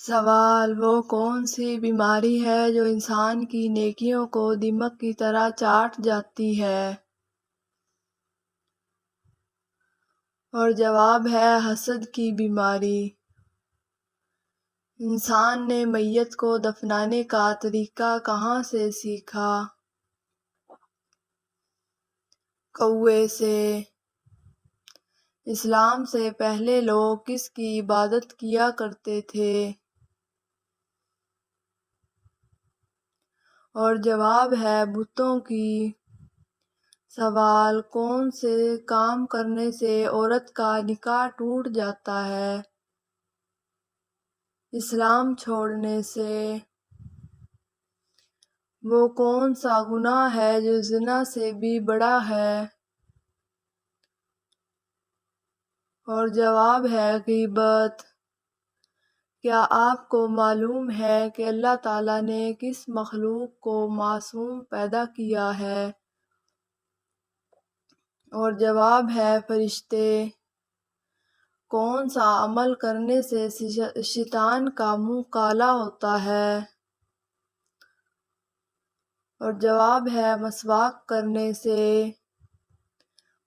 سوال: وہ کون سی بیماری ہے جو انسان کی نیکیوں کو دمک کی طرح چاٹ جاتی ہے؟ اور جواب ہے حسد کی بیماری۔ انسان نے میت کو دفنانے کا طریقہ کہاں سے سیکھا؟ کوے سے۔ اسلام سے پہلے لوگ کس کی عبادت کیا کرتے تھے؟ اور جواب ہے بتوں کی۔ سوال: کون سے کام کرنے سے عورت کا نکاح ٹوٹ جاتا ہے؟ اسلام چھوڑنے سے۔ وہ کون سا گناہ ہے جو زنا سے بھی بڑا ہے؟ اور جواب ہے غیبت۔ کیا آپ کو معلوم ہے کہ اللہ تعالیٰ نے کس مخلوق کو معصوم پیدا کیا ہے؟ اور جواب ہے فرشتے۔ کون سا عمل کرنے سے شیطان کا منہ کالا ہوتا ہے؟ اور جواب ہے مسواک کرنے سے۔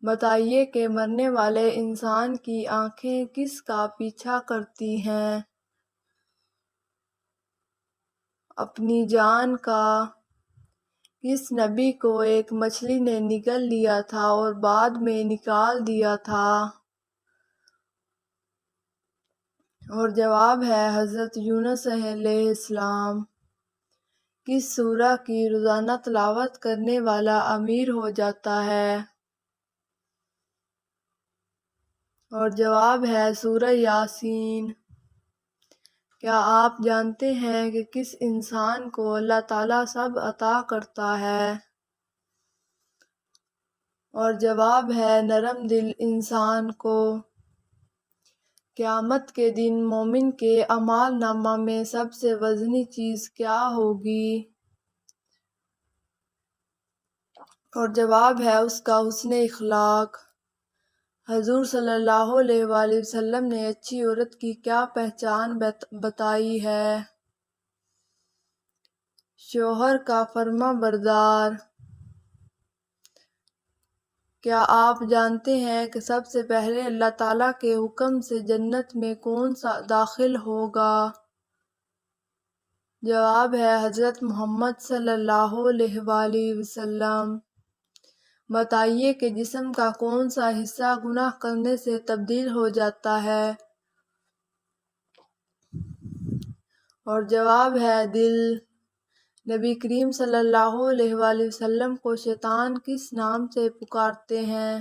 بتائیے کہ مرنے والے انسان کی آنکھیں کس کا پیچھا کرتی ہیں؟ اپنی جان کا۔ کس نبی کو ایک مچھلی نے نگل لیا تھا اور بعد میں نکال دیا تھا؟ اور جواب ہے حضرت یونس علیہ السلام۔ کس سورہ کی روزانہ تلاوت کرنے والا امیر ہو جاتا ہے؟ اور جواب ہے سورہ یاسین۔ کیا آپ جانتے ہیں کہ کس انسان کو اللہ تعالیٰ سب عطا کرتا ہے؟ اور جواب ہے نرم دل انسان کو۔ قیامت کے دن مومن کے اعمال نامہ میں سب سے وزنی چیز کیا ہوگی؟ اور جواب ہے اس کا حسن اخلاق۔ حضور صلی اللہ علیہ وآلہ وسلم نے اچھی عورت کی کیا پہچان بتائی ہے؟ شوہر کا فرما بردار۔ کیا آپ جانتے ہیں کہ سب سے پہلے اللہ تعالیٰ کے حکم سے جنت میں کون سا داخل ہوگا؟ جواب ہے حضرت محمد صلی اللہ علیہ وآلہ وسلم۔ بتائیے کہ جسم کا کون سا حصہ گناہ کرنے سے تبدیل ہو جاتا ہے؟ اور جواب ہے دل۔ نبی کریم صلی اللہ علیہ وآلہ وسلم کو شیطان کس نام سے پکارتے ہیں؟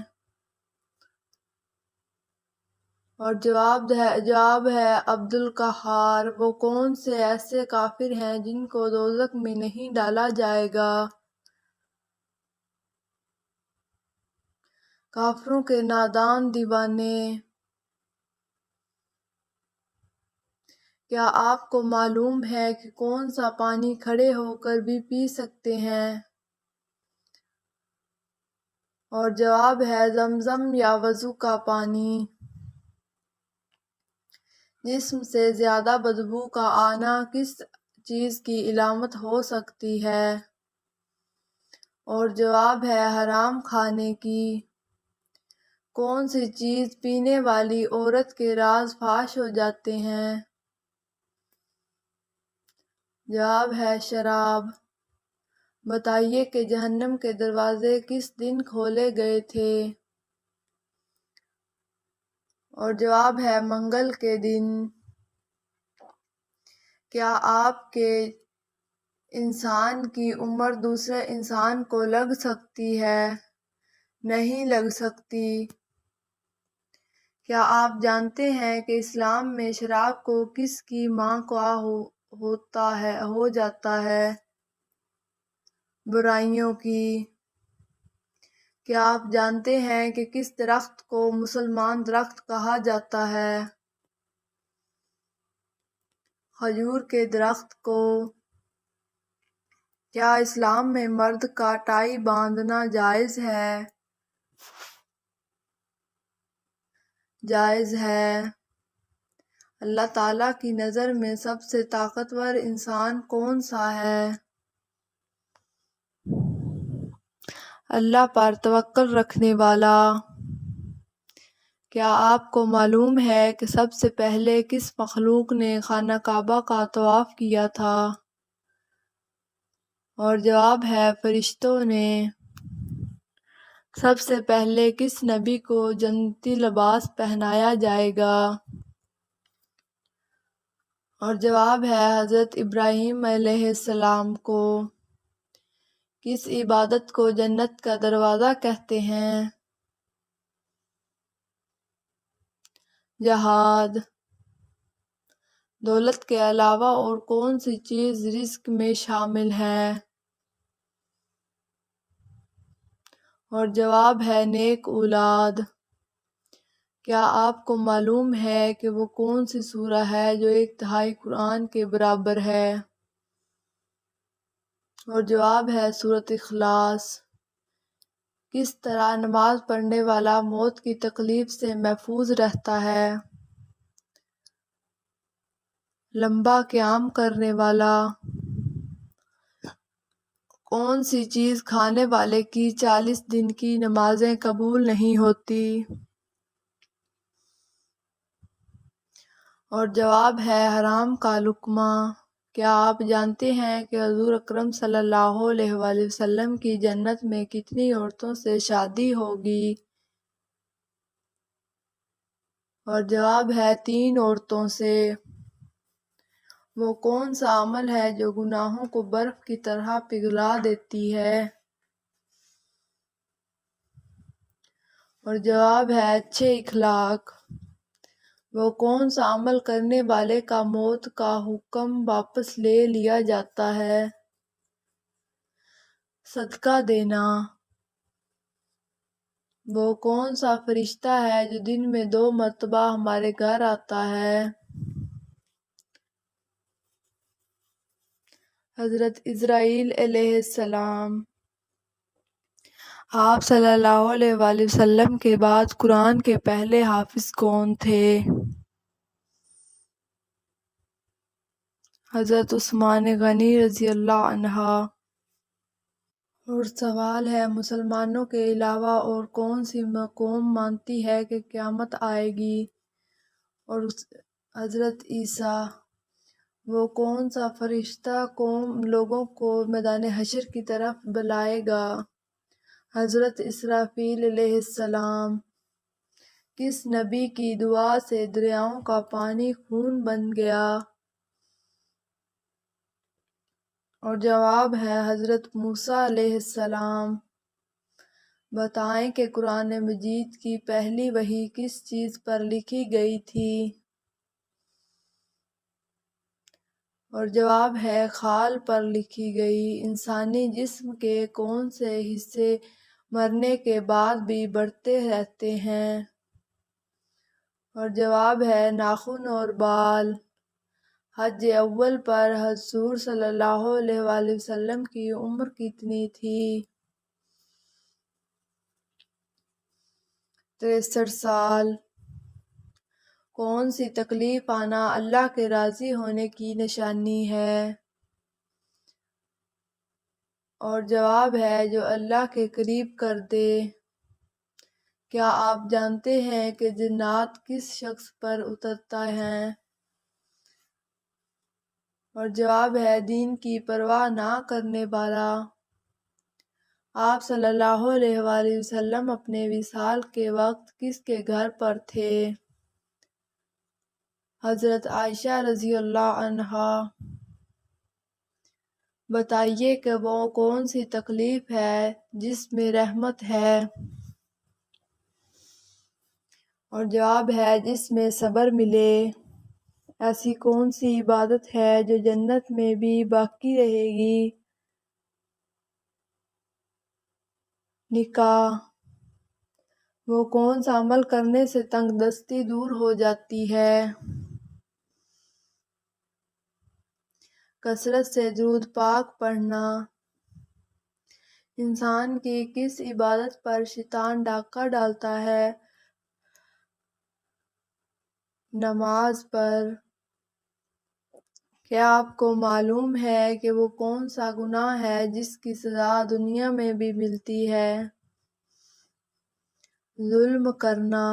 اور جواب ہے عبد القہار۔ وہ کون سے ایسے کافر ہیں جن کو دوزخ میں نہیں ڈالا جائے گا؟ کافروں کے نادان دیوانے۔ کیا آپ کو معلوم ہے کہ کون سا پانی کھڑے ہو کر بھی پی سکتے ہیں؟ اور جواب ہے زمزم یا وضو کا پانی۔ جسم سے زیادہ بدبو کا آنا کس چیز کی علامت ہو سکتی ہے؟ اور جواب ہے حرام کھانے کی۔ کون سی چیز پینے والی عورت کے راز فاش ہو جاتے ہیں؟ جواب ہے شراب۔ بتائیے کہ جہنم کے دروازے کس دن کھولے گئے تھے؟ اور جواب ہے منگل کے دن۔ کیا آپ کے انسان کی عمر دوسرے انسان کو لگ سکتی ہے؟ نہیں لگ سکتی۔ کیا آپ جانتے ہیں کہ اسلام میں شراب کو کس کی ماں کا ہو جاتا ہے؟ برائیوں کی۔ کیا آپ جانتے ہیں کہ کس درخت کو مسلمان درخت کہا جاتا ہے؟ کھجور کے درخت کو۔ کیا اسلام میں مرد کا ٹائی باندھنا جائز ہے؟ جائز ہے۔ اللہ تعالیٰ کی نظر میں سب سے طاقتور انسان کون سا ہے؟ اللہ پر توکل رکھنے والا۔ کیا آپ کو معلوم ہے کہ سب سے پہلے کس مخلوق نے خانہ کعبہ کا طواف کیا تھا؟ اور جواب ہے فرشتوں نے۔ سب سے پہلے کس نبی کو جنتی لباس پہنایا جائے گا؟ اور جواب ہے حضرت ابراہیم علیہ السلام کو۔ کس عبادت کو جنت کا دروازہ کہتے ہیں؟ جہاد۔ دولت کے علاوہ اور کون سی چیز رزق میں شامل ہے؟ اور جواب ہے نیک اولاد۔ کیا آپ کو معلوم ہے کہ وہ کون سی سورہ ہے جو 1/3 قرآن کے برابر ہے؟ اور جواب ہے سورۃ اخلاص۔ کس طرح نماز پڑھنے والا موت کی تکلیف سے محفوظ رہتا ہے؟ لمبا قیام کرنے والا۔ کون سی چیز کھانے والے کی 40 دن کی نمازیں قبول نہیں ہوتی؟ اور جواب ہے حرام کا لقمہ۔ کیا آپ جانتے ہیں کہ حضور اکرم صلی اللہ علیہ وآلہ وسلم کی جنت میں کتنی عورتوں سے شادی ہوگی؟ اور جواب ہے 3 عورتوں سے۔ وہ کون سا عمل ہے جو گناہوں کو برف کی طرح پگھلا دیتی ہے؟ اور جواب ہے اچھے اخلاق۔ وہ کون سا عمل کرنے والے کا موت کا حکم واپس لے لیا جاتا ہے؟ صدقہ دینا۔ وہ کون سا فرشتہ ہے جو دن میں 2 مرتبہ ہمارے گھر آتا ہے؟ حضرت اسرائیل علیہ السلام۔ آپ صلی اللہ علیہ وآلہ وسلم کے بعد قرآن کے پہلے حافظ کون تھے؟ حضرت عثمان غنی رضی اللہ عنہ۔ اور سوال ہے مسلمانوں کے علاوہ اور کون سی قوم مانتی ہے کہ قیامت آئے گی؟ اور حضرت عیسیٰ۔ وہ کون سا فرشتہ قوم لوگوں کو میدان حشر کی طرف بلائے گا؟ حضرت اسرافیل علیہ السلام۔ کس نبی کی دعا سے دریاؤں کا پانی خون بن گیا؟ اور جواب ہے حضرت موسیٰ علیہ السلام۔ بتائیں کہ قرآن مجید کی پہلی وحی کس چیز پر لکھی گئی تھی؟ اور جواب ہے خال پر لکھی گئی۔ انسانی جسم کے کون سے حصے مرنے کے بعد بھی بڑھتے رہتے ہیں؟ اور جواب ہے ناخن اور بال۔ حج اول پر حضور صلی اللہ علیہ وآلہ وسلم کی عمر کتنی تھی؟ 63 سال۔ کون سی تکلیف آنا اللہ کے راضی ہونے کی نشانی ہے؟ اور جواب ہے جو اللہ کے قریب کر دے۔ کیا آپ جانتے ہیں کہ جنات کس شخص پر اترتا ہے؟ اور جواب ہے دین کی پرواہ نہ کرنے والا۔ آپ صلی اللہ علیہ وآلہ وسلم اپنے وصال کے وقت کس کے گھر پر تھے؟ حضرت عائشہ رضی اللہ عنہا۔ بتائیے کہ وہ کون سی تکلیف ہے جس میں رحمت ہے؟ اور جواب ہے جس میں صبر ملے۔ ایسی کون سی عبادت ہے جو جنت میں بھی باقی رہے گی؟ نکاح۔ وہ کون سا عمل کرنے سے تنگ دستی دور ہو جاتی ہے؟ کثرت سے درود پاک پڑھنا۔ انسان کی کس عبادت پر شیطان ڈاکہ ڈالتا ہے؟ نماز پر۔ کیا آپ کو معلوم ہے کہ وہ کون سا گناہ ہے جس کی سزا دنیا میں بھی ملتی ہے؟ ظلم کرنا۔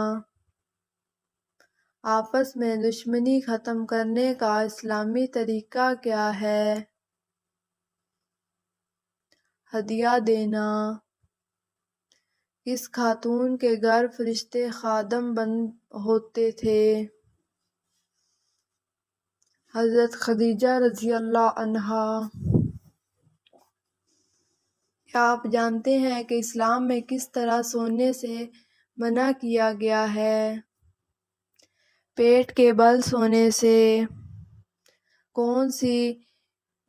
آپس میں دشمنی ختم کرنے کا اسلامی طریقہ کیا ہے؟ ہدیہ دینا۔ کس خاتون کے گھر فرشتے خادم بند ہوتے تھے؟ حضرت خدیجہ رضی اللہ عنہا۔ کیا آپ جانتے ہیں کہ اسلام میں کس طرح سونے سے منع کیا گیا ہے؟ پیٹ کے بل سونے سے۔ کون سی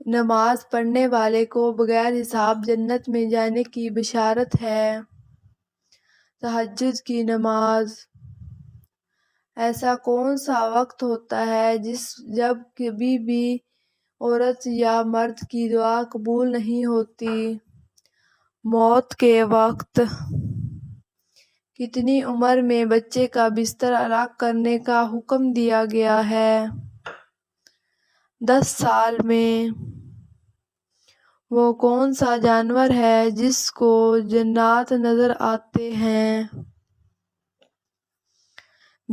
نماز پڑھنے والے کو بغیر حساب جنت میں جانے کی بشارت ہے؟ تہجد کی نماز۔ ایسا کون سا وقت ہوتا ہے جب کبھی بھی عورت یا مرد کی دعا قبول نہیں ہوتی؟ موت کے وقت۔ کتنی عمر میں بچے کا بستر الگ کرنے کا حکم دیا گیا ہے؟ 10 سال میں۔ وہ کون سا جانور ہے جس کو جنات نظر آتے ہیں؟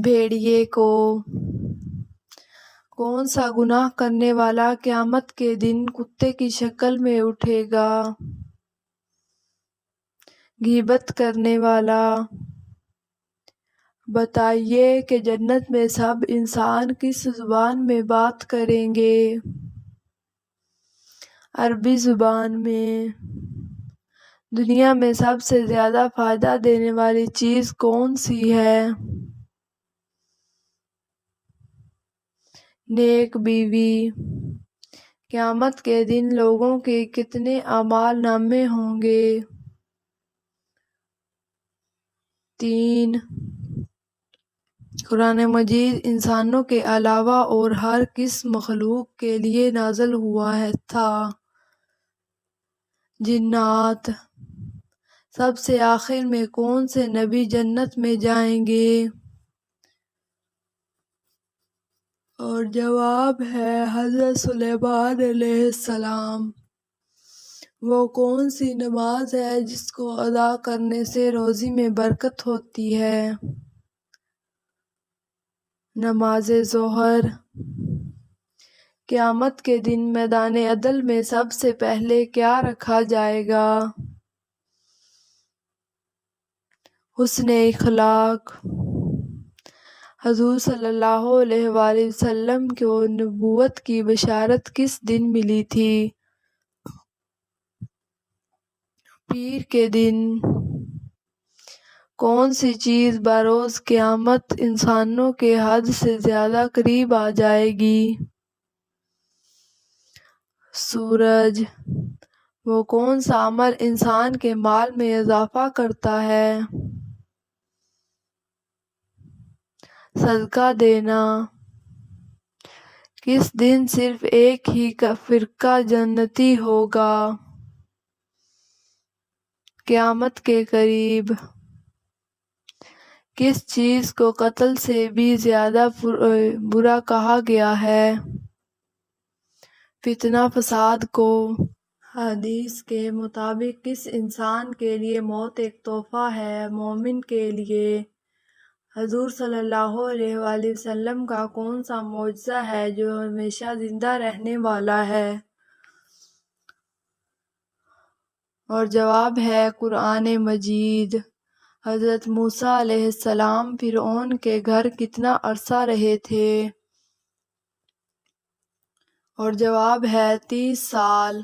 بھیڑیے کو۔ کون سا گناہ کرنے والا قیامت کے دن کتے کی شکل میں اٹھے گا؟ غیبت کرنے والا۔ بتائیے کہ جنت میں سب انسان کس زبان میں بات کریں گے؟ عربی زبان میں۔ دنیا میں سب سے زیادہ فائدہ دینے والی چیز کون سی ہے؟ نیک بیوی۔ قیامت کے دن لوگوں کے کتنے اعمال نامے ہوں گے؟ 3۔ قرآن مجید انسانوں کے علاوہ اور ہر کس مخلوق کے لیے نازل ہوا تھا؟ جنات۔ سب سے آخر میں کون سے نبی جنت میں جائیں گے؟ اور جواب ہے حضرت سلیمان علیہ السلام۔ وہ کون سی نماز ہے جس کو ادا کرنے سے روزی میں برکت ہوتی ہے؟ نماز ظہر۔ قیامت کے دن میدان عدل میں سب سے پہلے کیا رکھا جائے گا؟ حسن اخلاق۔ حضور صلی اللہ علیہ وآلہ وسلم کو نبوت کی بشارت کس دن ملی تھی؟ پیر کے دن۔ کون سی چیز بروز قیامت انسانوں کے حد سے زیادہ قریب آ جائے گی؟ سورج۔ وہ کون سا عمل انسان کے مال میں اضافہ کرتا ہے؟ صدقہ دینا۔ کس دن صرف ایک ہی فرقہ جنتی ہوگا؟ قیامت کے قریب۔ کس چیز کو قتل سے بھی زیادہ برا کہا گیا ہے؟ فتنہ فساد کو۔ حدیث کے مطابق کس انسان کے لیے موت ایک تحفہ ہے؟ مومن کے لیے۔ حضور صلی اللہ علیہ وآلہ وسلم کا کون سا معجزہ ہے جو ہمیشہ زندہ رہنے والا ہے؟ اور جواب ہے قرآن مجید۔ حضرت موسیٰ علیہ السلام فرعون کے گھر کتنا عرصہ رہے تھے؟ اور جواب ہے 30 سال۔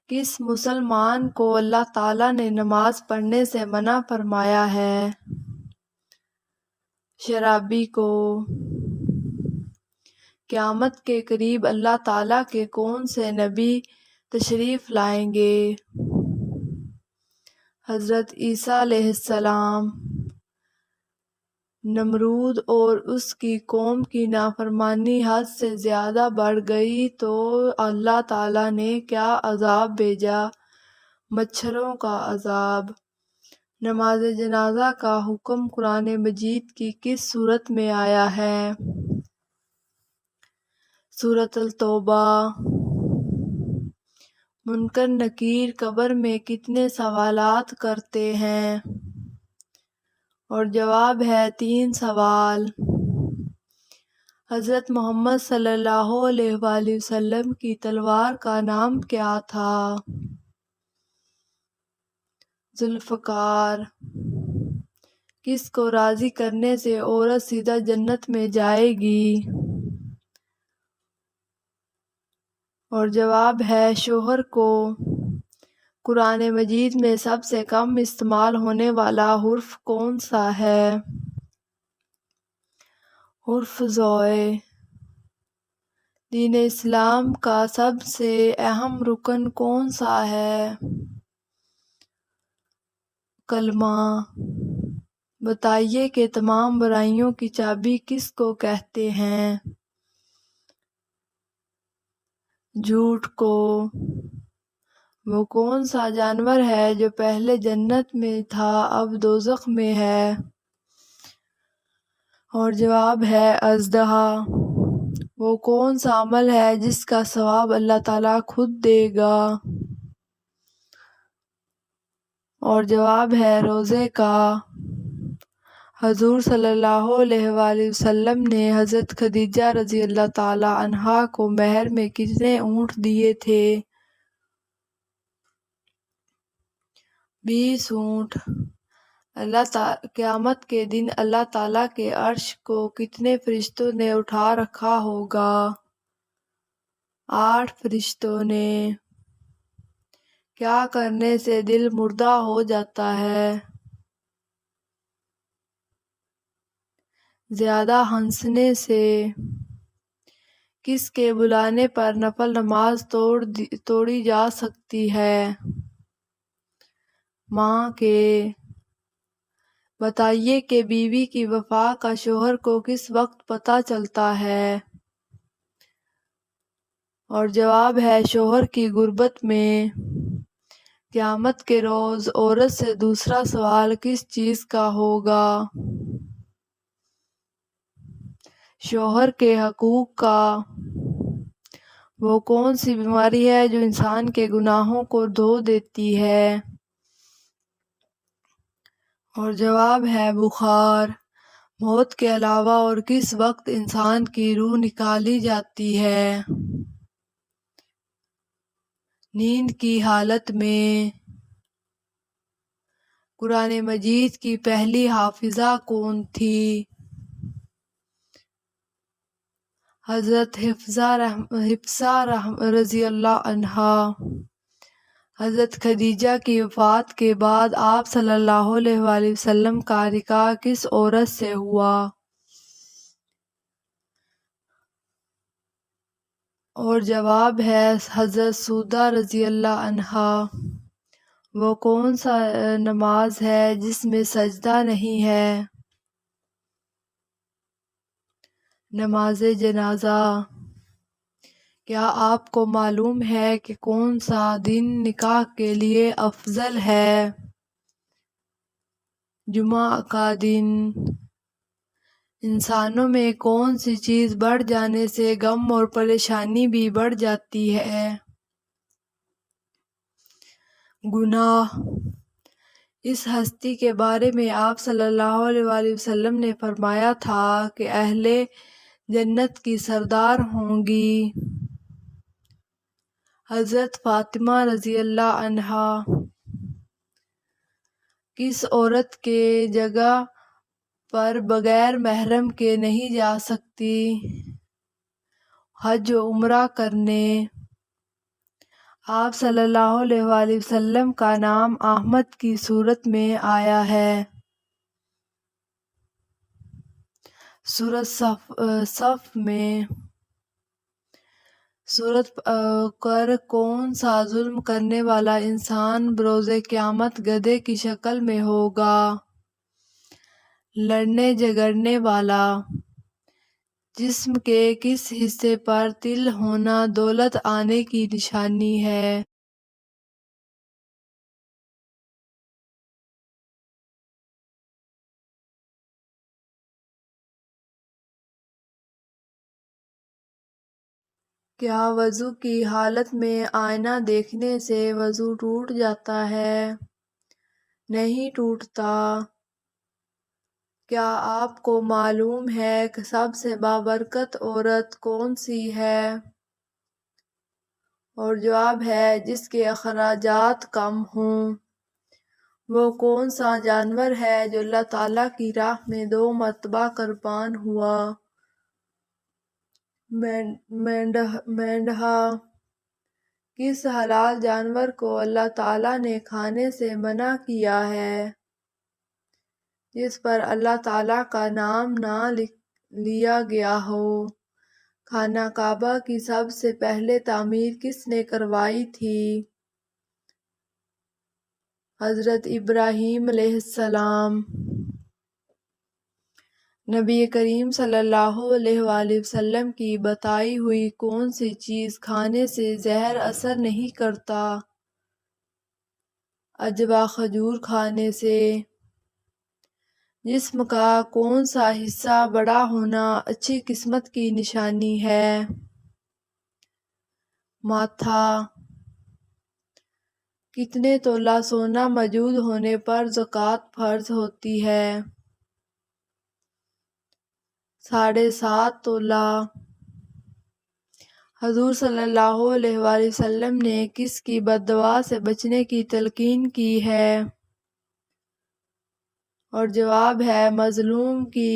کس مسلمان کو اللہ تعالیٰ نے نماز پڑھنے سے منع فرمایا ہے؟ شرابی کو۔ قیامت کے قریب اللہ تعالیٰ کے کون سے نبی تشریف لائیں گے؟ حضرت عیسیٰ علیہ السلام۔ نمرود اور اس کی قوم کی نافرمانی حد سے زیادہ بڑھ گئی تو اللہ تعالیٰ نے کیا عذاب بھیجا؟ مچھروں کا عذاب۔ نماز جنازہ کا حکم قرآن مجید کی کس سورت میں آیا ہے؟ سورۃ التوبہ۔ منکر نکیر قبر میں کتنے سوالات کرتے ہیں؟ اور جواب ہے 3 سوال۔ حضرت محمد صلی اللہ علیہ وآلہ وسلم کی تلوار کا نام کیا تھا؟ ذوالفقار۔ کس کو راضی کرنے سے عورت سیدھا جنت میں جائے گی؟ اور جواب ہے شوہر کو۔ قرآن مجید میں سب سے کم استعمال ہونے والا حرف کون سا ہے؟ حرف زوئے۔ دین اسلام کا سب سے اہم رکن کون سا ہے؟ کلمہ۔ بتائیے کہ تمام برائیوں کی چابی کس کو کہتے ہیں؟ جھوٹ کو۔ وہ کون سا جانور ہے جو پہلے جنت میں تھا اب دوزخ میں ہے؟ اور جواب ہے اژدہا۔ وہ کون سا عمل ہے جس کا ثواب اللہ تعالیٰ خود دے گا؟ اور جواب ہے روزے کا۔ حضور صلی اللہ علیہ وآلہ وسلم نے حضرت خدیجہ رضی اللہ تعالیٰ عنہا کو مہر میں کتنے اونٹ دیے تھے؟ 20 اونٹ۔ قیامت کے دن اللہ تعالیٰ کے عرش کو کتنے فرشتوں نے اٹھا رکھا ہوگا؟ 8 فرشتوں نے۔ کیا کرنے سے دل مردہ ہو جاتا ہے؟ زیادہ ہنسنے سے۔ کس کے بلانے پر نفل نماز توڑی جا سکتی ہے؟ ماں کے۔ بتائیے کہ بیوی کی وفا کا شوہر کو کس وقت پتہ چلتا ہے؟ اور جواب ہے شوہر کی غربت میں۔ قیامت کے روز عورت سے دوسرا سوال کس چیز کا ہوگا؟ شوہر کے حقوق کا۔ وہ کون سی بیماری ہے جو انسان کے گناہوں کو دھو دیتی ہے؟ اور جواب ہے بخار۔ موت کے علاوہ اور کس وقت انسان کی روح نکالی جاتی ہے؟ نیند کی حالت میں۔ قرآن مجید کی پہلی حافظہ کون تھی؟ حضرت حفصہ رضی اللہ عنہا۔ حضرت خدیجہ کی وفات کے بعد آپ صلی اللہ علیہ وآلہ وسلم کا نکاح کس عورت سے ہوا؟ اور جواب ہے حضرت سودہ رضی اللہ عنہا۔ وہ کون سا نماز ہے جس میں سجدہ نہیں ہے؟ نماز جنازہ۔ کیا آپ کو معلوم ہے کہ کون سا دن نکاح کے لیے افضل ہے؟ جمعہ کا دن۔ انسانوں میں کون سی چیز بڑھ جانے سے غم اور پریشانی بھی بڑھ جاتی ہے؟ گناہ۔ اس ہستی کے بارے میں آپ صلی اللہ علیہ وآلہ وسلم نے فرمایا تھا کہ اہل جنت کی سردار ہوں گی۔ حضرت فاطمہ رضی اللہ عنہا۔ کس عورت کے جگہ پر بغیر محرم کے نہیں جا سکتی؟ حج و عمرہ کرنے۔ آپ صلی اللہ علیہ وآلہ وسلم کا نام احمد کی صورت میں آیا ہے؟ سورۃ صف میں۔ سورت پر کون سا ظلم کرنے والا انسان بروز قیامت گدھے کی شکل میں ہوگا؟ لڑنے جھگڑنے والا۔ جسم کے کس حصے پر تل ہونا دولت آنے کی نشانی ہے؟ کیا وضو کی حالت میں آئینہ دیکھنے سے وضو ٹوٹ جاتا ہے؟ نہیں ٹوٹتا۔ کیا آپ کو معلوم ہے کہ سب سے بابرکت عورت کون سی ہے؟ اور جواب ہے جس کے اخراجات کم ہوں۔ وہ کون سا جانور ہے جو اللہ تعالیٰ کی راہ میں 2 مرتبہ قربان ہوا؟ مینڈھا۔ کس حلال جانور کو اللہ تعالیٰ نے کھانے سے منع کیا ہے جس پر اللہ تعالیٰ کا نام نہ لیا گیا ہو؟ خانہ کعبہ کی سب سے پہلے تعمیر کس نے کروائی تھی؟ حضرت ابراہیم علیہ السلام۔ نبی کریم صلی اللہ علیہ وآلہ وسلم کی بتائی ہوئی کون سی چیز کھانے سے زہر اثر نہیں کرتا؟ عجوہ کھجور کھانے سے۔ جسم کا کون سا حصہ بڑا ہونا اچھی قسمت کی نشانی ہے؟ ماتھا۔ کتنے تولہ سونا موجود ہونے پر زکوٰۃ فرض ہوتی ہے؟ 7.5 تولہ۔ حضور صلی اللہ علیہ وآلہ وسلم نے کس کی بد دعا سے بچنے کی تلقین کی ہے؟ اور جواب ہے مظلوم کی۔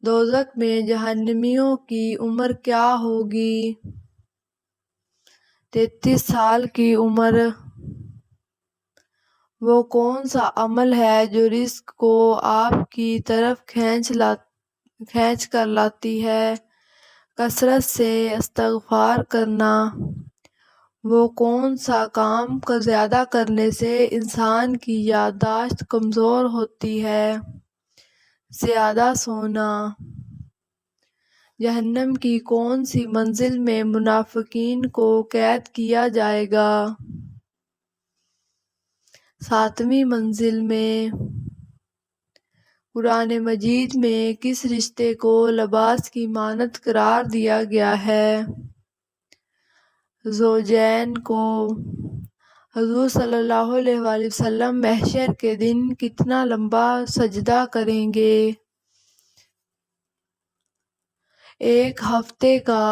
دوزخ میں جہنمیوں کی عمر کیا ہوگی؟ 33 سال کی عمر۔ وہ کون سا عمل ہے جو رزق کو آپ کی طرف کھینچ کر لاتی ہے؟ کثرت سے استغفار کرنا۔ وہ کون سا کام زیادہ کرنے سے انسان کی یادداشت کمزور ہوتی ہے؟ زیادہ سونا۔ جہنم کی کون سی منزل میں منافقین کو قید کیا جائے گا؟ 7ویں منزل میں۔ قرآن مجید میں کس رشتے کو لباس کی مانند قرار دیا گیا ہے؟ زوجین کو۔ حضور صلی اللہ علیہ وآلہ وسلم محشر کے دن کتنا لمبا سجدہ کریں گے؟ 1 ہفتے کا۔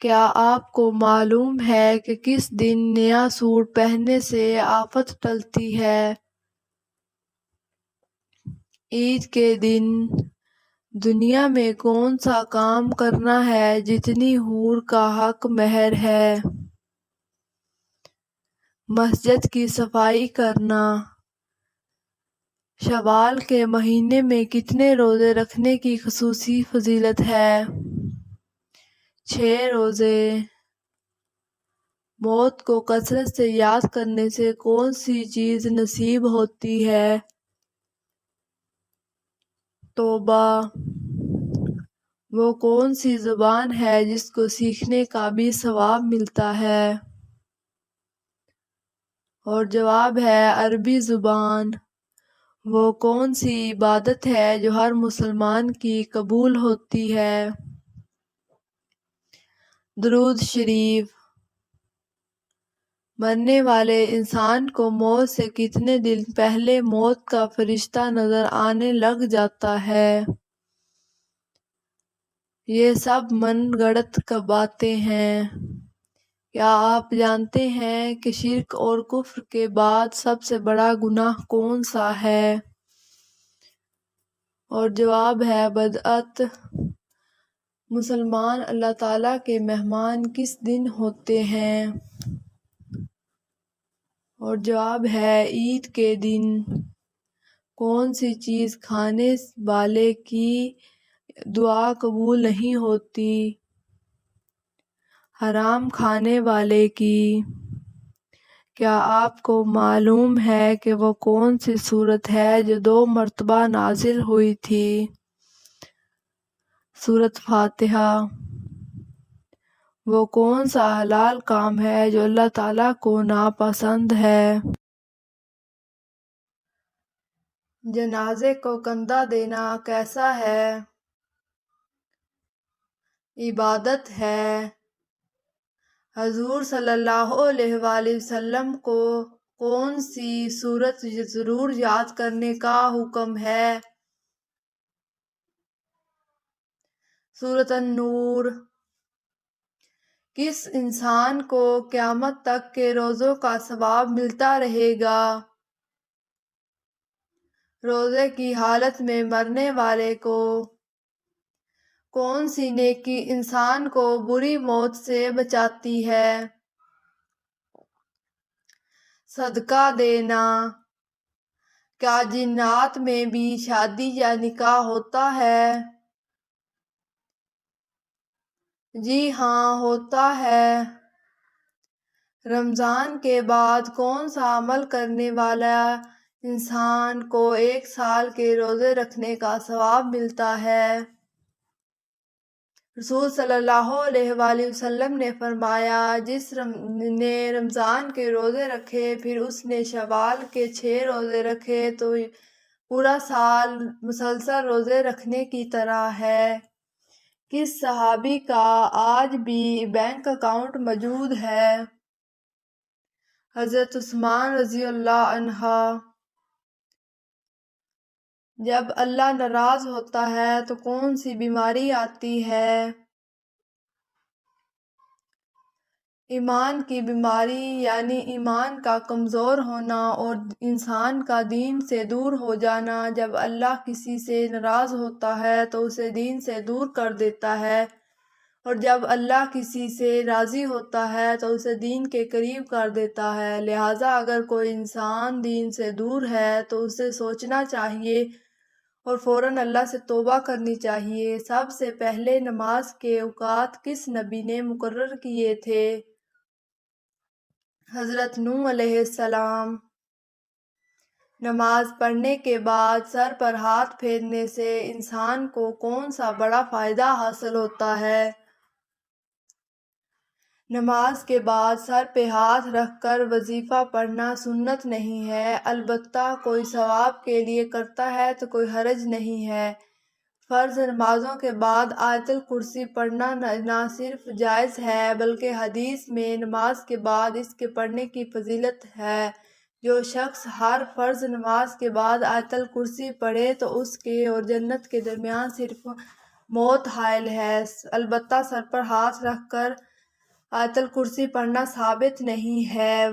کیا آپ کو معلوم ہے کہ کس دن نیا سوٹ پہننے سے آفت ٹلتی ہے؟ عید کے دن۔ دنیا میں کون سا کام کرنا ہے جتنی حور کا حق مہر ہے؟ مسجد کی صفائی کرنا۔ شوال کے مہینے میں کتنے روزے رکھنے کی خصوصی فضیلت ہے؟ 6 روزے۔ موت کو کثرت سے یاد کرنے سے کون سی چیز نصیب ہوتی ہے؟ توبہ۔ وہ کون سی زبان ہے جس کو سیکھنے کا بھی ثواب ملتا ہے؟ اور جواب ہے عربی زبان۔ وہ کون سی عبادت ہے جو ہر مسلمان کی قبول ہوتی ہے؟ درود شریف۔ مرنے والے انسان کو موت سے کتنے دن پہلے موت کا فرشتہ نظر آنے لگ جاتا ہے؟ یہ سب من گھڑت باتیں ہیں۔ کیا آپ جانتے ہیں کہ شرک اور کفر کے بعد سب سے بڑا گناہ کون سا ہے؟ اور جواب ہے بدعت۔ مسلمان اللہ تعالیٰ کے مہمان کس دن ہوتے ہیں؟ اور جواب ہے عید کے دن۔ کون سی چیز کھانے والے کی دعا قبول نہیں ہوتی؟ حرام کھانے والے کی۔ کیا آپ کو معلوم ہے کہ وہ کون سی سورت ہے جو 2 مرتبہ نازل ہوئی تھی؟ سورۃ فاتحہ۔ وہ کون سا حلال کام ہے جو اللہ تعالیٰ کو ناپسند ہے؟ جنازے کو کندھا دینا کیسا ہے؟ عبادت ہے۔ حضور صلی اللہ علیہ وآلہ وسلم کو کون سی سورت ضرور یاد کرنے کا حکم ہے؟ سورۃ النور۔ کس انسان کو قیامت تک کے روزوں کا ثواب ملتا رہے گا؟ روزے کی حالت میں مرنے والے کو۔ کون سی نیکی انسان کو بری موت سے بچاتی ہے؟ صدقہ دینا۔ کیا جنات میں بھی شادی یا نکاح ہوتا ہے؟ جی ہاں، ہوتا ہے۔ رمضان کے بعد کون سا عمل کرنے والا انسان کو 1 سال کے روزے رکھنے کا ثواب ملتا ہے؟ رسول صلی اللہ علیہ وآلہ وسلم نے فرمایا، جس نے رمضان کے روزے رکھے پھر اس نے شوال کے 6 روزے رکھے تو پورا سال مسلسل روزے رکھنے کی طرح ہے۔ کس صحابی کا آج بھی بینک اکاؤنٹ موجود ہے؟ حضرت عثمان رضی اللہ عنہ۔ جب اللہ ناراض ہوتا ہے تو کون سی بیماری آتی ہے؟ ایمان کی بیماری، یعنی ایمان کا کمزور ہونا اور انسان کا دین سے دور ہو جانا۔ جب اللہ کسی سے ناراض ہوتا ہے تو اسے دین سے دور کر دیتا ہے، اور جب اللہ کسی سے راضی ہوتا ہے تو اسے دین کے قریب کر دیتا ہے۔ لہٰذا اگر کوئی انسان دین سے دور ہے تو اسے سوچنا چاہیے اور فوراً اللہ سے توبہ کرنی چاہیے۔ سب سے پہلے نماز کے اوقات کس نبی نے مقرر کیے تھے؟ حضرت نوح علیہ السلام۔ نماز پڑھنے کے بعد سر پر ہاتھ پھیرنے سے انسان کو کون سا بڑا فائدہ حاصل ہوتا ہے؟ نماز کے بعد سر پہ ہاتھ رکھ کر وظیفہ پڑھنا سنت نہیں ہے، البتہ کوئی ثواب کے لیے کرتا ہے تو کوئی حرج نہیں ہے۔ فرض نمازوں کے بعد آیت الکرسی پڑھنا نہ صرف جائز ہے بلکہ حدیث میں نماز کے بعد اس کے پڑھنے کی فضیلت ہے۔ جو شخص ہر فرض نماز کے بعد آیت الکرسی پڑھے تو اس کے اور جنت کے درمیان صرف موت حائل ہے۔ البتہ سر پر ہاتھ رکھ کر آیت الکرسی پڑھنا ثابت نہیں ہے،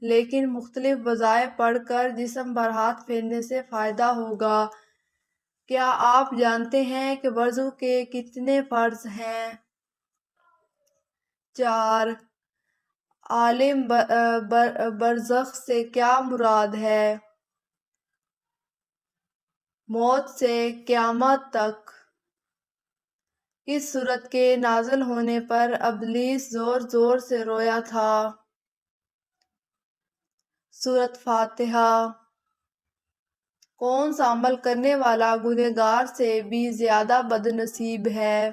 لیکن مختلف وظائف پڑھ کر جسم پر ہاتھ پھیرنے سے فائدہ ہوگا۔ کیا آپ جانتے ہیں کہ وضو کے کتنے فرض ہیں؟ 4۔ عالم برزخ سے کیا مراد ہے؟ موت سے قیامت تک۔ کس سورت کے نازل ہونے پر ابلیس زور زور سے رویا تھا؟ سورۃ فاتحہ۔ کون سا عمل کرنے والا گنہگار سے بھی زیادہ بدنصیب ہے؟